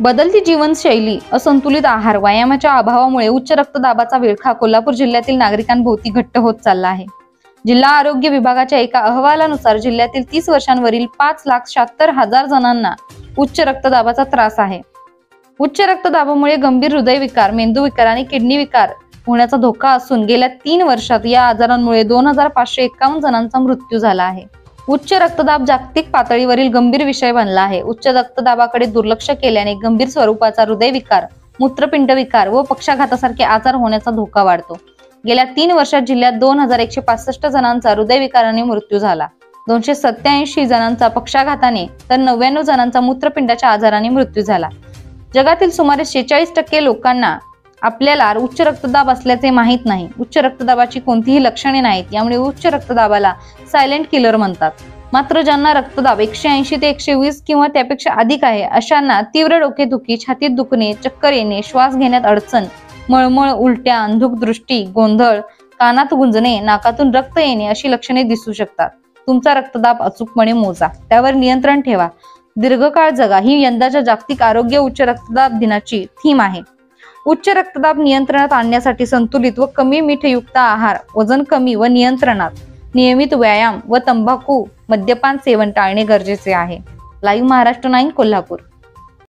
बदलती जीवनशैली, असंतुलित आहार, व्यायामाच्या अभावामुळे उच्च रक्तदाबाचा विळखा कोल्हापूर जिल्ह्यातील नागरिकांभोवती घट्ट होत चालला आहे. जिल्हा आरोग्य विभागाच्या एका अहवालानुसार जिल्ह्यातील 30 वर्षांवरील 5,76,000 जणांना उच्च रक्तदाबाचा त्रास आहे. उच्च रक्तदाबामुळे गंभीर हृदयविकार, मेंदूविकार आणि किडनी विकार होण्याचा धोका असून गेल्या 3 वर्षात या आजारांमुळे 2,551 जणांचा मृत्यू झाला आहे. उच्च रक्तदाब जागतिक पातळीवरील गंभीर विषय बनला आहे. उच्च रक्तदाबाकडे दुर्लक्ष केल्याने गंभीर स्वरूपाचा हृदयविकार, मूत्रपिंड विकार व पक्षाघातासारखे आजार होण्याचा धोका वाढतो. गेल्या 3 वर्षात जिल्ह्यात 2,165 जणांचा हृदयविकाराने मृत्यू झाला. 287 जणांचा पक्षाघाताने तर 99 जणांचा मूत्रपिंडाच्या आजाराने मृत्यू झाला. जगातील सुमारे 46% लोकांना आपल्याला उच्च रक्तदाब असल्याचे माहीत नाही. उच्च रक्तदाबाची कोणतीही लक्षणे नाहीत. यामुळे उच्च रक्तदाबाला सायलेंट किलर म्हणतात. मात्र ज्यांना रक्तदाब 180 ते 120 किंवा त्यापेक्षा अधिक आहे अशांना तीव्र डोकेदुखी, छातीत दुखणे, चक्कर येणे, श्वास घेण्यात अडचण, मळमळ, उलट्या, अंधुक दृष्टी, गोंधळ, कानात गुंजणे, नाकातून रक्त येणे अशी लक्षणे दिसू शकतात. तुमचा रक्तदाब अचूकपणे मोजा, त्यावर नियंत्रण ठेवा, दीर्घकाळ जगा ही यंदाच्या जागतिक आरोग्य उच्च रक्तदाब दिनाची थीम आहे. उच्च रक्तदाब नियंत्रणात आणण्यासाठी संतुलित व कमी मीठयुक्त आहार, वजन कमी व नियंत्रणात, नियमित व्यायाम व तंबाखू, मद्यपान सेवन टाळणे गरजेचे आहे. लाईव्ह महाराष्ट्र 9 कोल्हापूर.